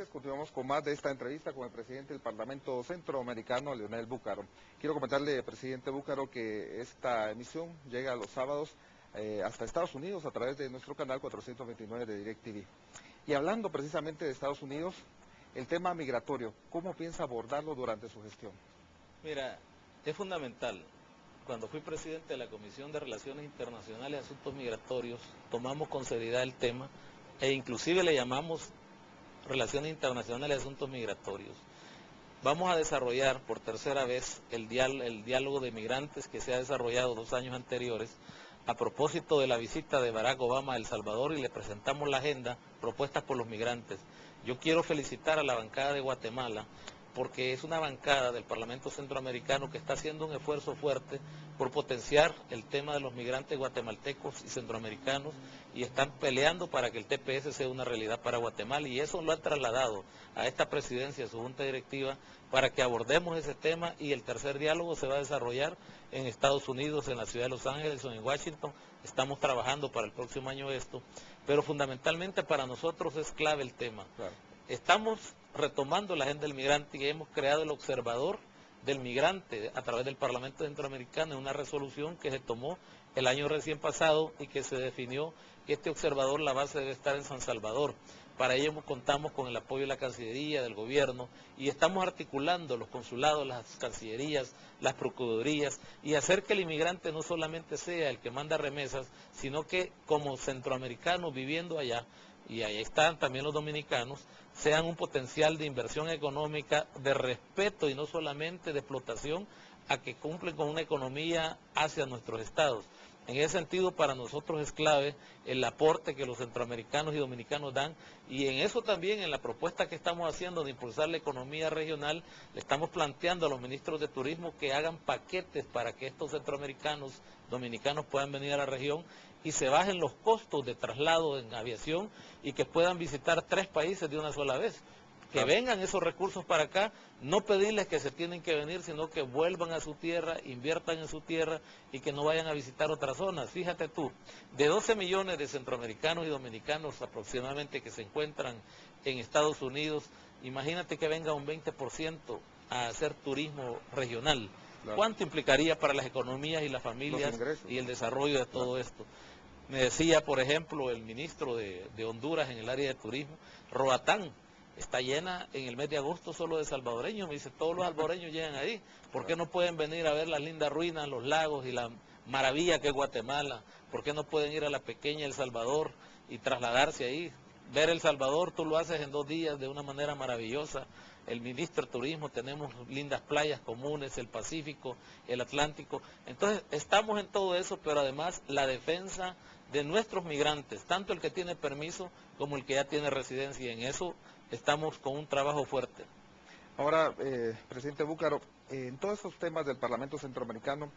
continuamos con más de esta entrevista con el presidente del Parlamento Centroamericano, Leonel Bucaro. Quiero comentarle, presidente Bucaro, que esta emisión llega los sábados hasta Estados Unidos a través de nuestro canal 429 de DirecTV. Y hablando precisamente de Estados Unidos, el tema migratorio, ¿cómo piensa abordarlo durante su gestión? Mira, es fundamental. Cuando fui presidente de la Comisión de Relaciones Internacionales y Asuntos Migratorios, tomamos con seriedad el tema e inclusive le llamamos Relaciones Internacionales y Asuntos Migratorios. Vamos a desarrollar por tercera vez el diálogo de migrantes que se ha desarrollado 2 años anteriores a propósito de la visita de Barack Obama a El Salvador, y le presentamos la agenda propuestas por los migrantes. Yo quiero felicitar a la bancada de Guatemala, porque es una bancada del Parlamento Centroamericano que está haciendo un esfuerzo fuerte por potenciar el tema de los migrantes guatemaltecos y centroamericanos, y están peleando para que el TPS sea una realidad para Guatemala, y eso lo han trasladado a esta presidencia, a su junta directiva, para que abordemos ese tema. Y el tercer diálogo se va a desarrollar en Estados Unidos, en la ciudad de Los Ángeles o en Washington. Estamos trabajando para el próximo año esto, pero fundamentalmente para nosotros es clave el tema. Claro. Estamos retomando la agenda del migrante y hemos creado el observador del migrante a través del Parlamento Centroamericano, en una resolución que se tomó el año recién pasado y que se definió que este observador, la base debe estar en San Salvador. Para ello contamos con el apoyo de la Cancillería, del gobierno, y estamos articulando los consulados, las cancillerías, las procuradurías, y hacer que el inmigrante no solamente sea el que manda remesas, sino que como centroamericanos viviendo allá, y ahí están también los dominicanos, sean un potencial de inversión económica, de respeto y no solamente de explotación, a que cumplen con una economía hacia nuestros estados. En ese sentido, para nosotros es clave el aporte que los centroamericanos y dominicanos dan, y en eso también, en la propuesta que estamos haciendo de impulsar la economía regional, le estamos planteando a los ministros de turismo que hagan paquetes para que estos centroamericanos, dominicanos puedan venir a la región y se bajen los costos de traslado en aviación y que puedan visitar 3 países de una sola vez. Que vengan esos recursos para acá, no pedirles que se tienen que venir, sino que vuelvan a su tierra, inviertan en su tierra y que no vayan a visitar otras zonas. Fíjate tú, de 12 millones de centroamericanos y dominicanos aproximadamente que se encuentran en Estados Unidos, imagínate que venga un 20% a hacer turismo regional. Claro. ¿Cuánto implicaría para las economías y las familias y el desarrollo de todo esto? Me decía, por ejemplo, el ministro de Honduras en el área de turismo, Roatán está llena en el mes de agosto solo de salvadoreños. Me dice, todos los salvadoreños llegan ahí. ¿Por qué no pueden venir a ver las lindas ruinas, los lagos y la maravilla que es Guatemala? ¿Por qué no pueden ir a la pequeña El Salvador y trasladarse ahí? Ver El Salvador tú lo haces en 2 días de una manera maravillosa. El ministro de Turismo, tenemos lindas playas comunes, el Pacífico, el Atlántico. Entonces, estamos en todo eso, pero además la defensa de nuestros migrantes, tanto el que tiene permiso como el que ya tiene residencia, y en eso estamos con un trabajo fuerte. Ahora, presidente Bucaro, en todos estos temas del Parlamento Centroamericano,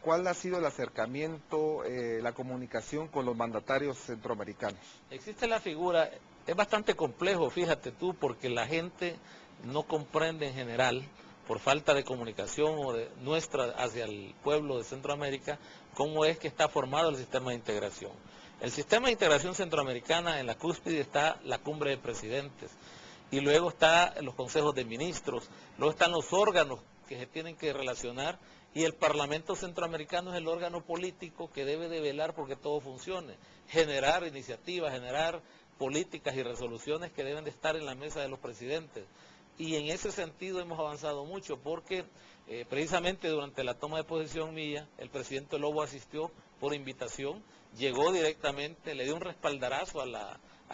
¿cuál ha sido el acercamiento, la comunicación con los mandatarios centroamericanos? Existe la figura, es bastante complejo, fíjate tú, porque la gente no comprende en general, por falta de comunicación o de nuestra hacia el pueblo de Centroamérica, cómo es que está formado el sistema de integración. El sistema de integración centroamericana, en la cúspide está la cumbre de presidentes, y luego están los consejos de ministros, luego están los órganos que se tienen que relacionar, y el Parlamento Centroamericano es el órgano político que debe de velar porque todo funcione, generar iniciativas, generar políticas y resoluciones que deben de estar en la mesa de los presidentes. Y en ese sentido hemos avanzado mucho, porque precisamente durante la toma de posesión mía, el presidente Lobo asistió por invitación, llegó directamente, le dio un respaldarazo a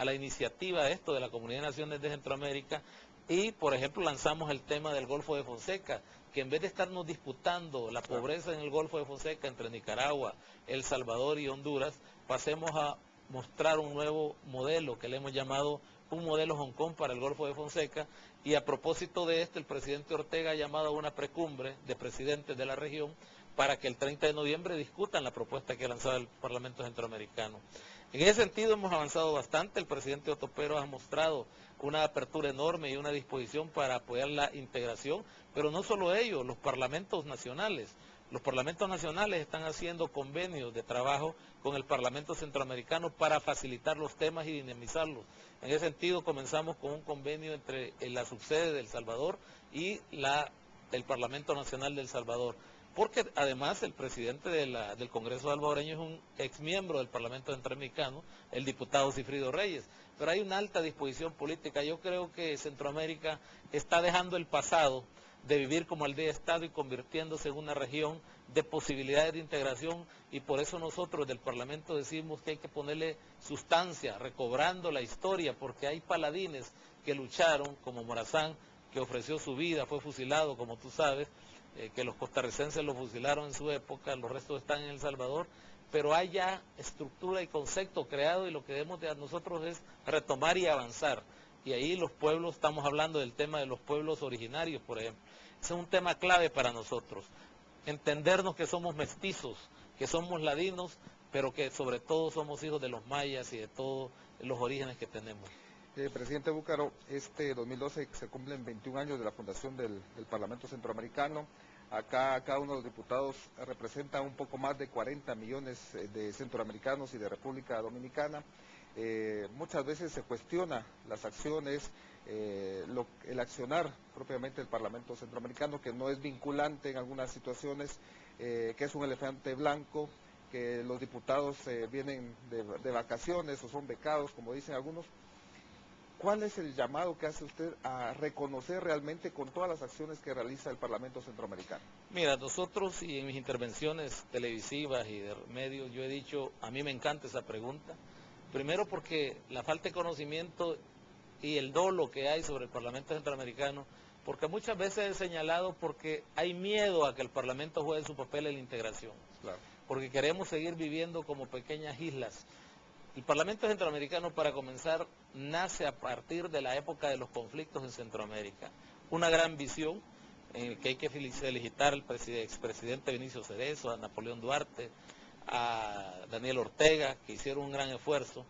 la iniciativa de esto de la Comunidad de Naciones de Centroamérica, y por ejemplo lanzamos el tema del Golfo de Fonseca, que en vez de estarnos disputando la pobreza en el Golfo de Fonseca entre Nicaragua, El Salvador y Honduras, pasemos a mostrar un nuevo modelo que le hemos llamado un modelo Hong Kong para el Golfo de Fonseca. Y a propósito de esto, el presidente Ortega ha llamado a una precumbre de presidentes de la región para que el 30 de noviembre discutan la propuesta que ha lanzado el Parlamento Centroamericano. En ese sentido hemos avanzado bastante. El presidente Otto Pérez ha mostrado una apertura enorme y una disposición para apoyar la integración, pero no solo ello, los parlamentos nacionales. Los parlamentos nacionales están haciendo convenios de trabajo con el Parlamento Centroamericano para facilitar los temas y dinamizarlos. En ese sentido, comenzamos con un convenio entre la subsede de El Salvador y el Parlamento Nacional de El Salvador, porque además el presidente del Congreso salvadoreño es un exmiembro del Parlamento Centroamericano, el diputado Cifrido Reyes. Pero hay una alta disposición política. Yo creo que Centroamérica está dejando el pasado de vivir como aldea-estado y convirtiéndose en una región de posibilidades de integración, y por eso nosotros del Parlamento decimos que hay que ponerle sustancia, recobrando la historia, porque hay paladines que lucharon, como Morazán, que ofreció su vida, fue fusilado, como tú sabes, que los costarricenses lo fusilaron en su época, los restos están en El Salvador, pero hay ya estructura y concepto creado, y lo que debemos de nosotros es retomar y avanzar. Y ahí los pueblos, estamos hablando del tema de los pueblos originarios, por ejemplo. Ese es un tema clave para nosotros. Entendernos que somos mestizos, que somos ladinos, pero que sobre todo somos hijos de los mayas y de todos los orígenes que tenemos. Presidente Búcaro, este 2012 se cumplen 21 años de la fundación del Parlamento Centroamericano. Acá cada uno de los diputados representa un poco más de 40 millones de centroamericanos y de República Dominicana. Muchas veces se cuestiona las acciones, el accionar propiamente del Parlamento Centroamericano, que no es vinculante en algunas situaciones, que es un elefante blanco, que los diputados vienen de vacaciones o son becados, como dicen algunos. ¿Cuál es el llamado que hace usted a reconocer realmente con todas las acciones que realiza el Parlamento Centroamericano? Mira, nosotros, y en mis intervenciones televisivas y de medios, yo he dicho, a mí me encanta esa pregunta. Primero porque la falta de conocimiento y el dolo que hay sobre el Parlamento Centroamericano, porque muchas veces he señalado porque hay miedo a que el Parlamento juegue su papel en la integración. Claro. Porque queremos seguir viviendo como pequeñas islas. El Parlamento Centroamericano, para comenzar, nace a partir de la época de los conflictos en Centroamérica. Una gran visión en que hay que felicitar al expresidente Vinicio Cerezo, a Napoleón Duarte, a Daniel Ortega, que hicieron un gran esfuerzo,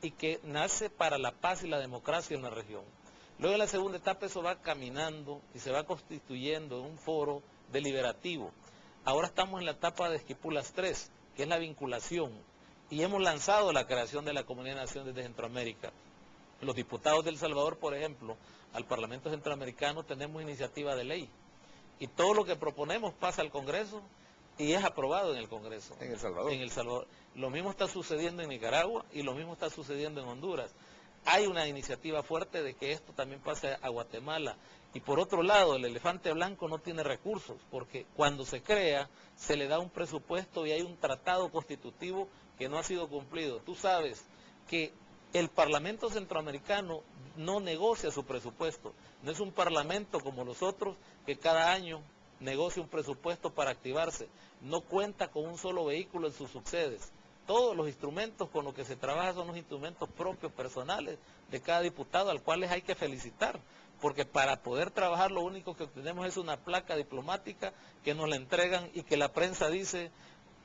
y que nace para la paz y la democracia en la región. Luego en la segunda etapa eso va caminando y se va constituyendo en un foro deliberativo. Ahora estamos en la etapa de Esquipulas III, que es la vinculación, y hemos lanzado la creación de la Comunidad de Naciones de Centroamérica. Los diputados de El Salvador, por ejemplo, al Parlamento Centroamericano tenemos iniciativa de ley, y todo lo que proponemos pasa al Congreso y es aprobado en el Congreso. En El Salvador. En El Salvador. Lo mismo está sucediendo en Nicaragua y lo mismo está sucediendo en Honduras. Hay una iniciativa fuerte de que esto también pase a Guatemala. Y por otro lado, el elefante blanco no tiene recursos, porque cuando se crea, se le da un presupuesto y hay un tratado constitutivo que no ha sido cumplido. Tú sabes que el Parlamento Centroamericano no negocia su presupuesto. No es un parlamento como los otros que cada año negocia un presupuesto para activarse. No cuenta con un solo vehículo en sus subsedes. Todos los instrumentos con los que se trabaja son los instrumentos propios, personales de cada diputado, al cual les hay que felicitar, porque para poder trabajar lo único que obtenemos es una placa diplomática que nos la entregan y que la prensa dice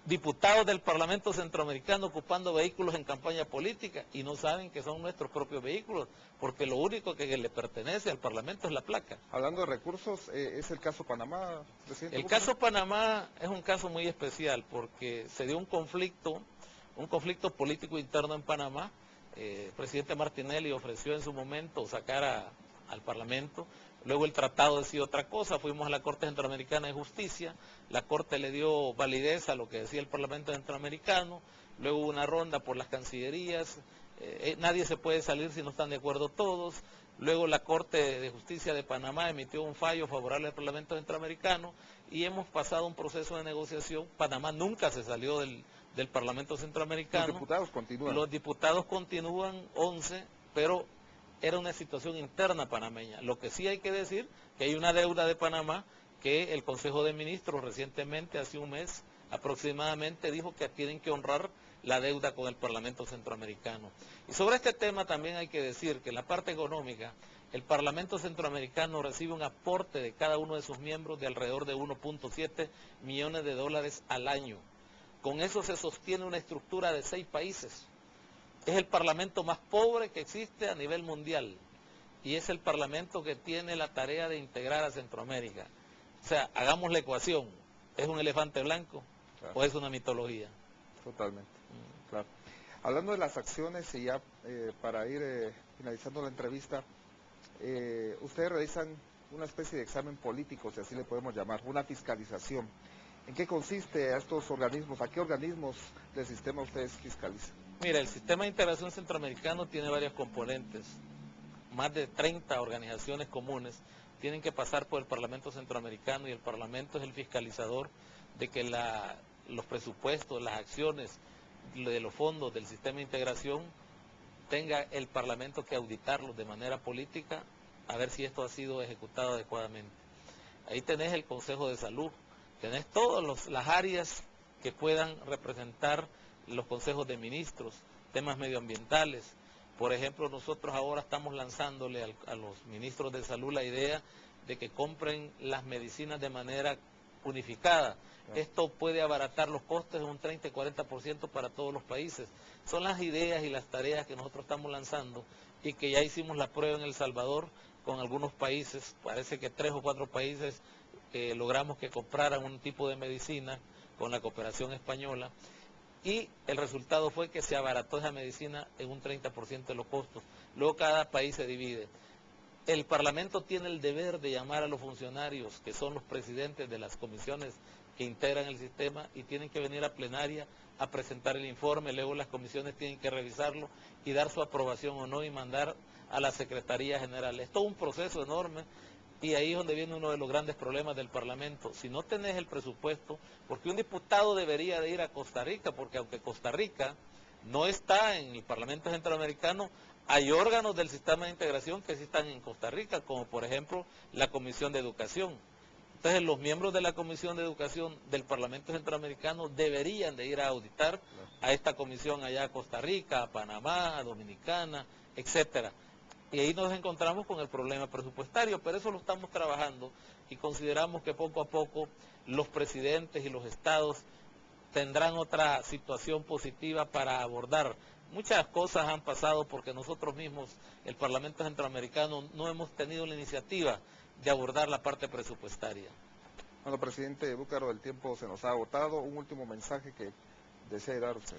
diputados del Parlamento Centroamericano ocupando vehículos en campaña política, y no saben que son nuestros propios vehículos, porque lo único que le pertenece al Parlamento es la placa. Hablando de recursos, ¿es el caso Panamá, presidente? El caso Panamá es un caso muy especial porque se dio un conflicto político interno en Panamá. El presidente Martinelli ofreció en su momento sacar al Parlamento. Luego el tratado decía otra cosa, fuimos a la Corte Centroamericana de Justicia, la Corte le dio validez a lo que decía el Parlamento Centroamericano, luego hubo una ronda por las cancillerías, nadie se puede salir si no están de acuerdo todos, luego la Corte de Justicia de Panamá emitió un fallo favorable al Parlamento Centroamericano y hemos pasado un proceso de negociación. Panamá nunca se salió del Parlamento Centroamericano. Los diputados continúan. Los diputados continúan 11, pero era una situación interna panameña. Lo que sí hay que decir, que hay una deuda de Panamá que el Consejo de Ministros recientemente, hace un mes aproximadamente, dijo que tienen que honrar la deuda con el Parlamento Centroamericano. Y sobre este tema también hay que decir que en la parte económica, el Parlamento Centroamericano recibe un aporte de cada uno de sus miembros de alrededor de 1.7 millones de dólares al año. Con eso se sostiene una estructura de 6 países. Es el parlamento más pobre que existe a nivel mundial y es el parlamento que tiene la tarea de integrar a Centroamérica. O sea, hagamos la ecuación. ¿Es un elefante blanco o es una mitología? Totalmente, claro. Hablando de las acciones y ya para ir finalizando la entrevista, ustedes realizan una especie de examen político, si así le podemos llamar, una fiscalización. ¿En qué consiste estos organismos? ¿A qué organismos del sistema ustedes fiscalizan? Mira, el sistema de integración centroamericano tiene varios componentes. Más de 30 organizaciones comunes tienen que pasar por el Parlamento Centroamericano y el Parlamento es el fiscalizador de que los presupuestos, las acciones de los fondos del sistema de integración tenga el Parlamento que auditarlos de manera política a ver si esto ha sido ejecutado adecuadamente. Ahí tenés el Consejo de Salud, tenés todas las áreas que puedan representar los consejos de ministros, temas medioambientales. Por ejemplo, nosotros ahora estamos lanzándole a los ministros de salud la idea de que compren las medicinas de manera unificada. Esto puede abaratar los costes en un 30 y 40% para todos los países. Son las ideas y las tareas que nosotros estamos lanzando y que ya hicimos la prueba en El Salvador con algunos países. Parece que 3 o 4 países logramos que compraran un tipo de medicina con la cooperación española. Y el resultado fue que se abarató esa medicina en un 30% de los costos. Luego cada país se divide. El Parlamento tiene el deber de llamar a los funcionarios, que son los presidentes de las comisiones que integran el sistema, y tienen que venir a plenaria a presentar el informe, luego las comisiones tienen que revisarlo y dar su aprobación o no y mandar a la Secretaría General. Es todo un proceso enorme. Y ahí es donde viene uno de los grandes problemas del Parlamento. Si no tenés el presupuesto, porque un diputado debería de ir a Costa Rica, porque aunque Costa Rica no está en el Parlamento Centroamericano, hay órganos del sistema de integración que sí están en Costa Rica, como por ejemplo la Comisión de Educación. Entonces los miembros de la Comisión de Educación del Parlamento Centroamericano deberían de ir a auditar a esta comisión allá a Costa Rica, a Panamá, a Dominicana, etcétera. Y ahí nos encontramos con el problema presupuestario, pero eso lo estamos trabajando y consideramos que poco a poco los presidentes y los estados tendrán otra situación positiva para abordar. Muchas cosas han pasado porque nosotros mismos, el Parlamento Centroamericano, no hemos tenido la iniciativa de abordar la parte presupuestaria. Bueno, presidente Búcaro, el tiempo se nos ha agotado. Un último mensaje que desea dar usted.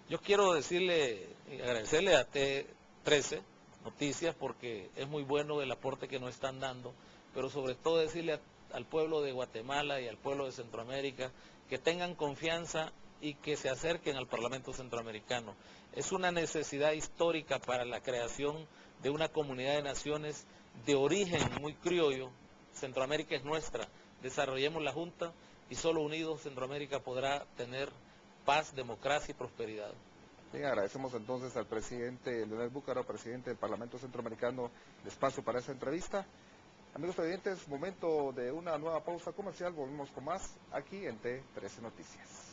Yo quiero decirle y agradecerle a T13 Noticias porque es muy bueno el aporte que nos están dando, pero sobre todo decirle al pueblo de Guatemala y al pueblo de Centroamérica que tengan confianza y que se acerquen al Parlamento Centroamericano. Es una necesidad histórica para la creación de una comunidad de naciones de origen muy criollo. Centroamérica es nuestra, desarrollemos la Junta y solo unidos Centroamérica podrá tener paz, democracia y prosperidad. Bien, agradecemos entonces al presidente Leonel Búcaro, presidente del Parlamento Centroamericano, el espacio para esta entrevista. Amigos televidentes, momento de una nueva pausa comercial, volvemos con más aquí en T13 Noticias.